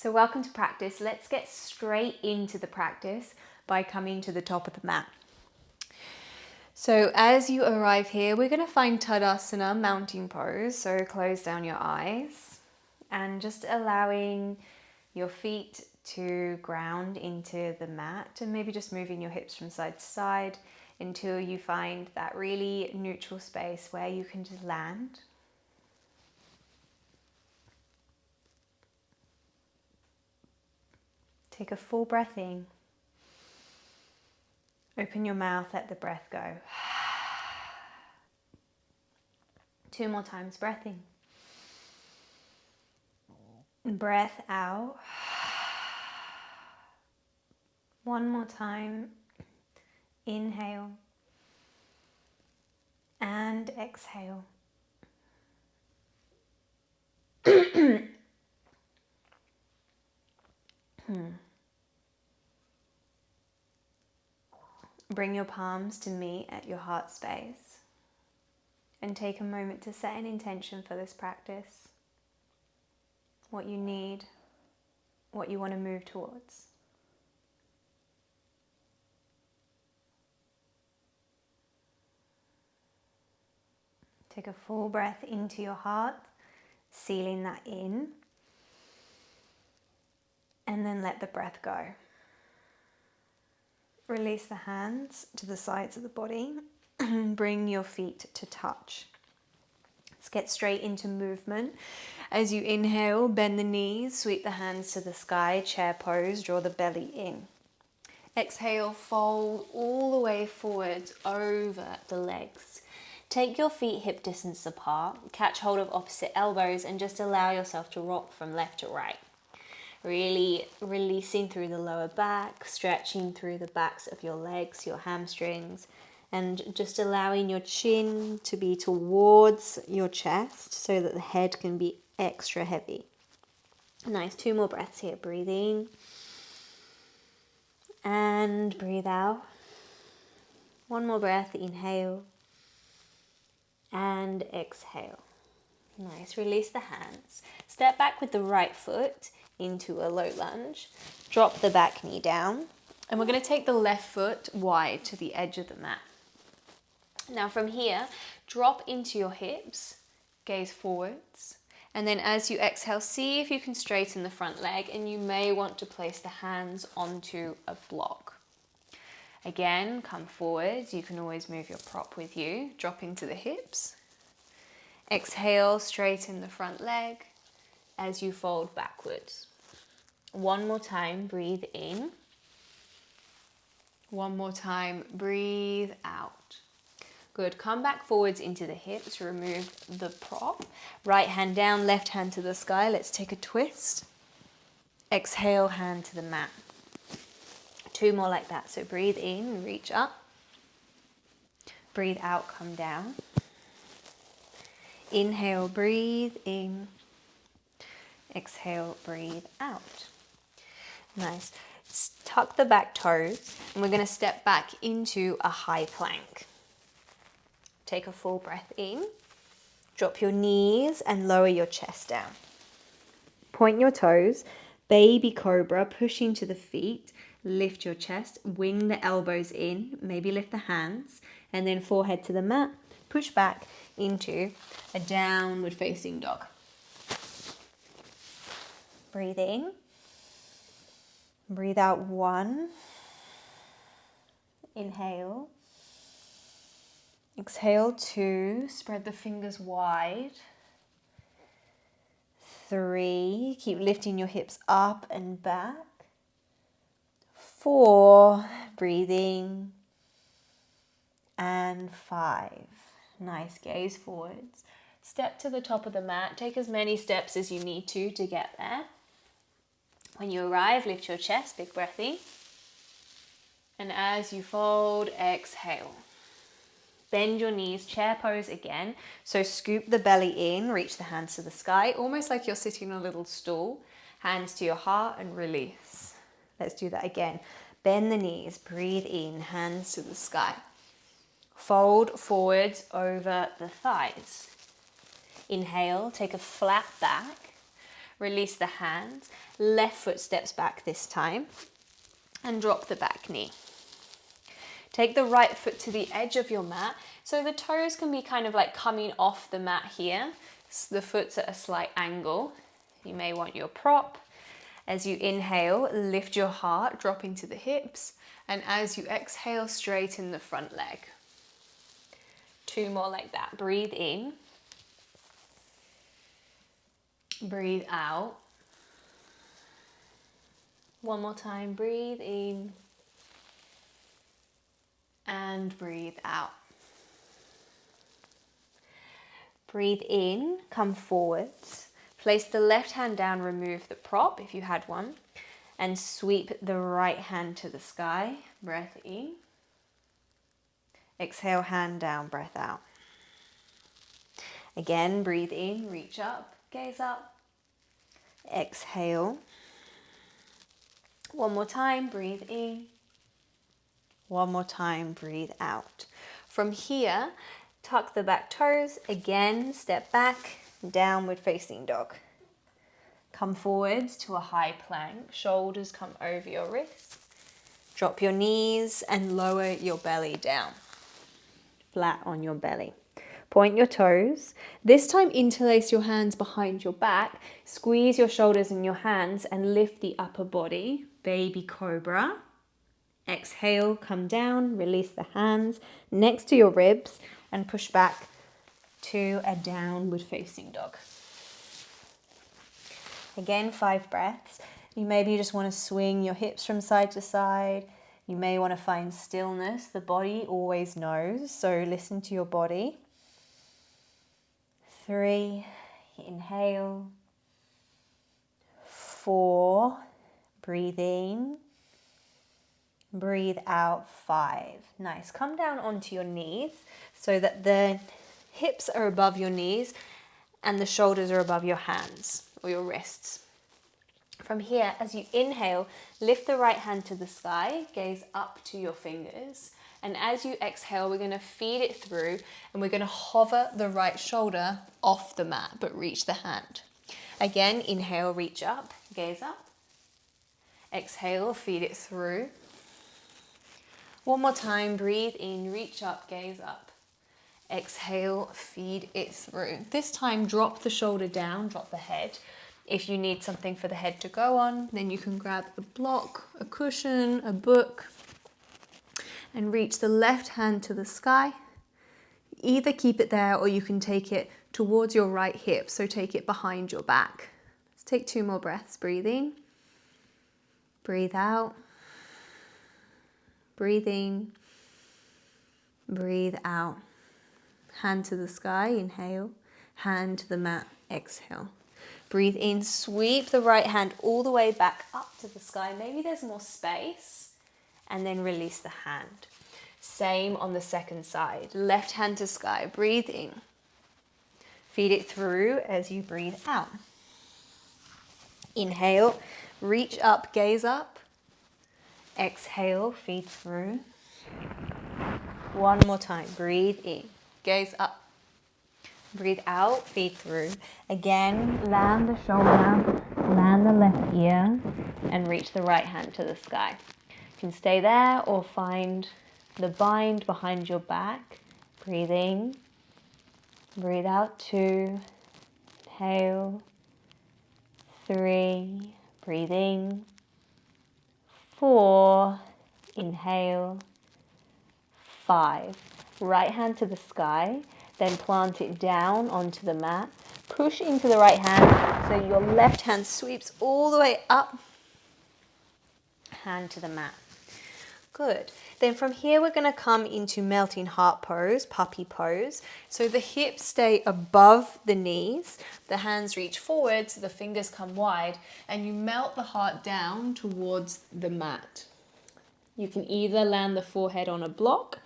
So welcome to practice. Let's get straight into the practice by coming to the top of the mat. So as you arrive here, we're going to find Tadasana, mountain pose. So close down your eyes and just allowing your feet to ground into the mat, and maybe just moving your hips from side to side until you find that really neutral space where you can just land. Take a full breath in. Open your mouth, let the breath go. 2 more times, breath in. Breath out. 1 more time. Inhale. And exhale. Bring your palms to meet at your heart space and take a moment to set an intention for this practice. What you need, what you want to move towards. Take a full breath into your heart, sealing that in, and then let the breath go. Release the hands to the sides of the body and bring your feet to touch. Let's get straight into movement. As you inhale, bend the knees, sweep the hands to the sky, chair pose, draw the belly in. Exhale, fold all the way forwards over the legs. Take your feet hip distance apart, catch hold of opposite elbows and just allow yourself to rock from left to right. Really releasing through the lower back, stretching through the backs of your legs, your hamstrings, and just allowing your chin to be towards your chest so that the head can be extra heavy. Nice, 2 more breaths here. Breathe in and breathe out. 1 more breath, inhale and exhale. Nice, release the hands. Step back with the right foot into a low lunge. Drop the back knee down. And we're going to take the left foot wide to the edge of the mat. Now from here, drop into your hips, gaze forwards. And then as you exhale, see if you can straighten the front leg, and you may want to place the hands onto a block. Again, come forwards. You can always move your prop with you. Drop into the hips. Exhale, straighten the front leg as you fold backwards. 1 more time, breathe in. 1 more time, breathe out. Good, come back forwards into the hips, remove the prop. Right hand down, left hand to the sky. Let's take a twist. Exhale, hand to the mat. 2 more like that. So breathe in, reach up. Breathe out, come down. Inhale, breathe in. Exhale, breathe out. Nice. Tuck the back toes and we're going to step back into a high plank. Take a full breath in. Drop your knees and lower your chest down. Point your toes. Baby cobra, push into the feet. Lift your chest. Wing the elbows in. Maybe lift the hands. And then forehead to the mat. Push back into a downward facing dog. Breathe in. Breathe out 1. Inhale. Exhale 2. Spread the fingers wide. 3. Keep lifting your hips up and back. 4. Breathing. And 5. Nice, gaze forwards. Step to the top of the mat. Take as many steps as you need to get there. When you arrive, lift your chest, big breath in. And as you fold, exhale. Bend your knees, chair pose again. So scoop the belly in, reach the hands to the sky, almost like you're sitting on a little stool. Hands to your heart and release. Let's do that again. Bend the knees, breathe in, hands to the sky. Fold forwards over the thighs. Inhale, take a flat back. Release the hands. Left foot steps back this time. And drop the back knee. Take the right foot to the edge of your mat. So the toes can be kind of like coming off the mat here. So the foot's at a slight angle. You may want your prop. As you inhale, lift your heart, drop into the hips. And as you exhale, straighten the front leg. 2 more like that. Breathe in. Breathe out. 1 more time. Breathe in. And breathe out. Breathe in, come forwards. Place the left hand down, remove the prop if you had one, and sweep the right hand to the sky. Breath in. Exhale, hand down, breath out. Again, breathe in, reach up, gaze up. Exhale. 1 more time, breathe in. 1 more time, breathe out. From here, tuck the back toes. Again, step back, downward facing dog. Come forwards to a high plank. Shoulders come over your wrists. Drop your knees and lower your belly down. Flat on your belly. Point your toes. This time interlace your hands behind your back. Squeeze your shoulders in your hands and lift the upper body. Baby cobra. Exhale, come down, release the hands next to your ribs and push back to a downward facing dog. Again, 5 breaths. You maybe just want to swing your hips from side to side. You may want to find stillness. The body always knows, so listen to your body. 3, inhale. 4, breathe in. Breathe out, 5. Nice. Come down onto your knees so that the hips are above your knees and the shoulders are above your hands or your wrists. From here, as you inhale, lift the right hand to the sky, gaze up to your fingers. And as you exhale, we're going to feed it through and we're going to hover the right shoulder off the mat, but reach the hand. Again, inhale, reach up, gaze up. Exhale, feed it through. 1 more time, breathe in, reach up, gaze up. Exhale, feed it through. This time, drop the shoulder down, drop the head. If you need something for the head to go on, then you can grab a block, a cushion, a book, and reach the left hand to the sky. Either keep it there or you can take it towards your right hip, so take it behind your back. Let's take 2 more breaths. Breathe in, breathe out. Breathe in, breathe out. Hand to the sky, inhale. Hand to the mat, exhale. Breathe in, sweep the right hand all the way back up to the sky. Maybe there's more space. And then release the hand. Same on the second side. Left hand to sky, breathe in. Feed it through as you breathe out. Inhale, reach up, gaze up. Exhale, feed through. 1 more time. Breathe in. Gaze up. Breathe out. Feed through. Again, land the shoulder, land the left ear, and reach the right hand to the sky. You can stay there or find the bind behind your back. Breathe in. Breathe out. 2. Inhale. 3. Breathe in. 4, inhale. 5, right hand to the sky, then plant it down onto the mat. Push into the right hand so your left hand sweeps all the way up. Hand to the mat. Good. Then from here we're going to come into melting heart pose, puppy pose. So the hips stay above the knees, the hands reach forward so the fingers come wide, and you melt the heart down towards the mat. You can either land the forehead on a block,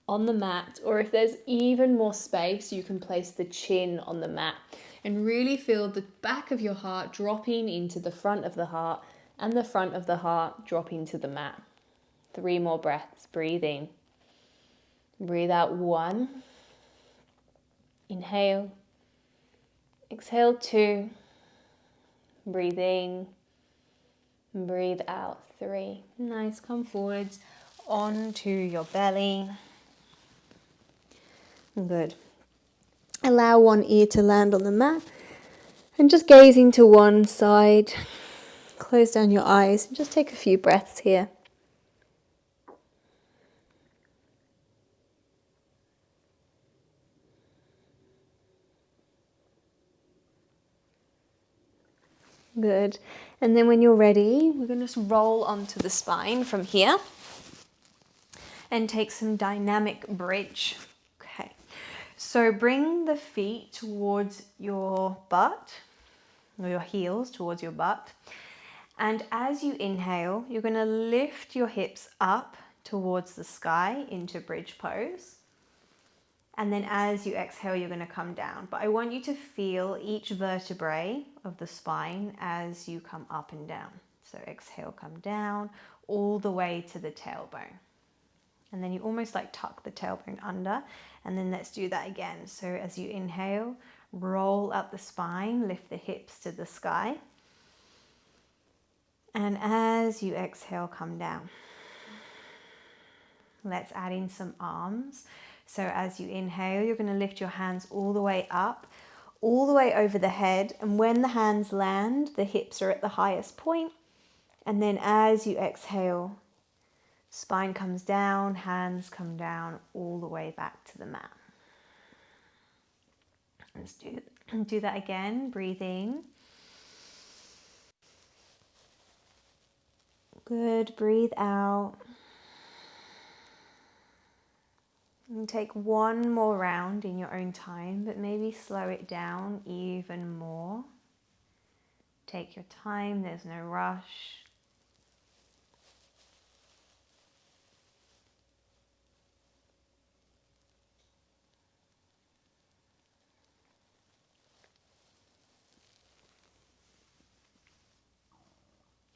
on the mat, or if there's even more space, you can place the chin on the mat and really feel the back of your heart dropping into the front of the heart and the front of the heart dropping to the mat. 3 more breaths. Breathe in. Breathe out. 1. Inhale. Exhale. 2. Breathe in. Breathe out. 3. Nice. Come forwards onto your belly. Good. Allow one ear to land on the mat and just gazing to one side. Close down your eyes and just take a few breaths here. Good. And then when you're ready, we're going to just roll onto the spine from here and take some dynamic bridge. Okay. So bring the feet towards your butt, or your heels towards your butt. And as you inhale, you're going to lift your hips up towards the sky into bridge pose. And then as you exhale, you're going to come down. But I want you to feel each vertebrae of the spine as you come up and down. So exhale, come down all the way to the tailbone. And then you almost like tuck the tailbone under. And then let's do that again. So as you inhale, roll up the spine, lift the hips to the sky. And as you exhale, come down. Let's add in some arms. So as you inhale, you're going to lift your hands all the way up, all the way over the head. And when the hands land, the hips are at the highest point. And then as you exhale, spine comes down, hands come down, all the way back to the mat. Let's do that again. Breathe in. Good. Breathe out. And take one more round in your own time, but maybe slow it down even more. Take your time, there's no rush.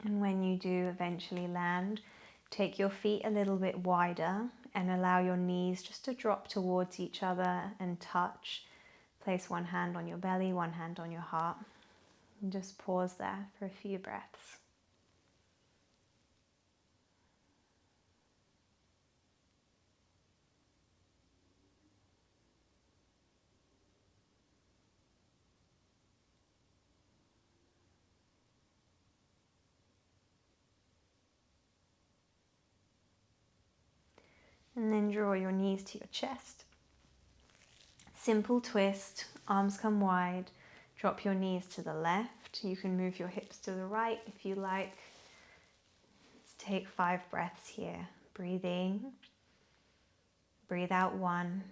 And when you do eventually land, take your feet a little bit wider and allow your knees just to drop towards each other and touch. Place one hand on your belly, one hand on your heart. And just pause there for a few breaths. And then draw your knees to your chest. Simple twist, arms come wide. Drop your knees to the left. You can move your hips to the right if you like. Let's take 5 breaths here. Breathe in. Breathe out 1.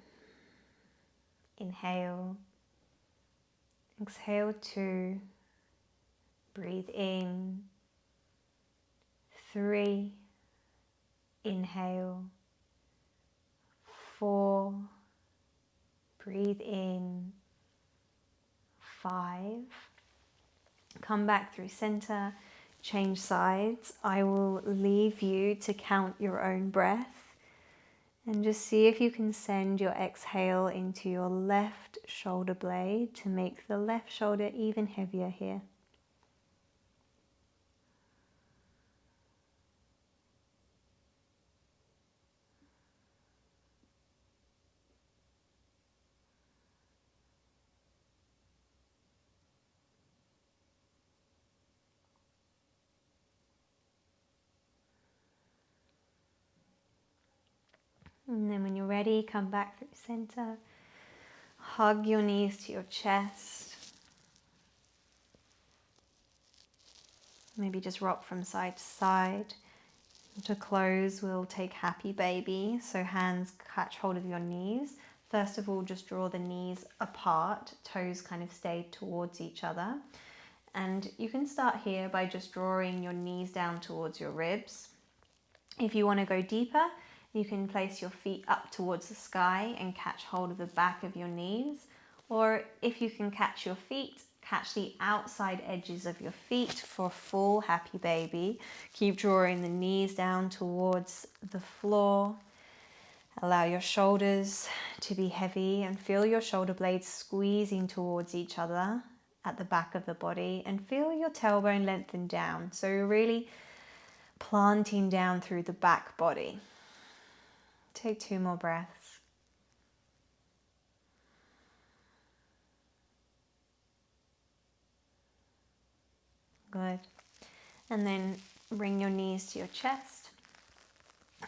Inhale. Exhale 2. Breathe in. 3. Inhale. 4. Breathe in. 5. Come back through center. Change sides. I will leave you to count your own breath. And just see if you can send your exhale into your left shoulder blade to make the left shoulder even heavier here. And then when you're ready, come back through center. Hug your knees to your chest. Maybe just rock from side to side. To close, we'll take happy baby. So hands catch hold of your knees. First of all, just draw the knees apart. Toes kind of stay towards each other. And you can start here by just drawing your knees down towards your ribs. If you want to go deeper, you can place your feet up towards the sky and catch hold of the back of your knees. Or if you can catch your feet, catch the outside edges of your feet for full happy baby. Keep drawing the knees down towards the floor. Allow your shoulders to be heavy and feel your shoulder blades squeezing towards each other at the back of the body and feel your tailbone lengthen down. So you're really planting down through the back body. Take 2 more breaths. Good. And then bring your knees to your chest.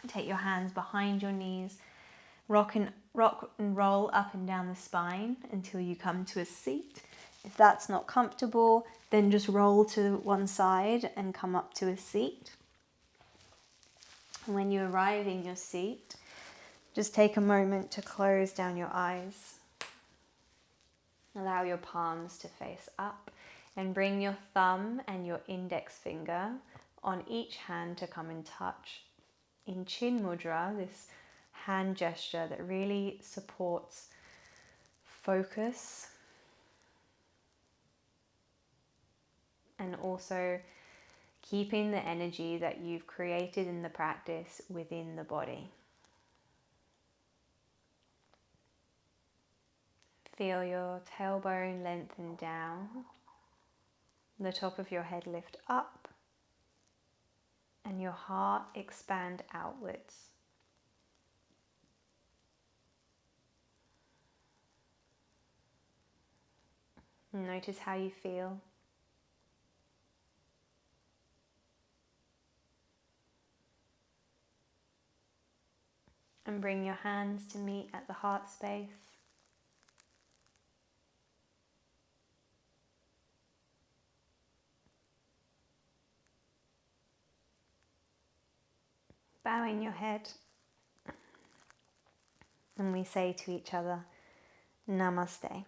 Take your hands behind your knees. Rock and roll up and down the spine until you come to a seat. If that's not comfortable, then just roll to one side and come up to a seat. And when you arrive in your seat, just take a moment to close down your eyes. Allow your palms to face up and bring your thumb and your index finger on each hand to come and touch in Chin Mudra, this hand gesture that really supports focus and also keeping the energy that you've created in the practice within the body. Feel your tailbone lengthen down, the top of your head lift up, and your heart expand outwards. Notice how you feel. And bring your hands to meet at the heart space. Bowing your head. And we say to each other, Namaste.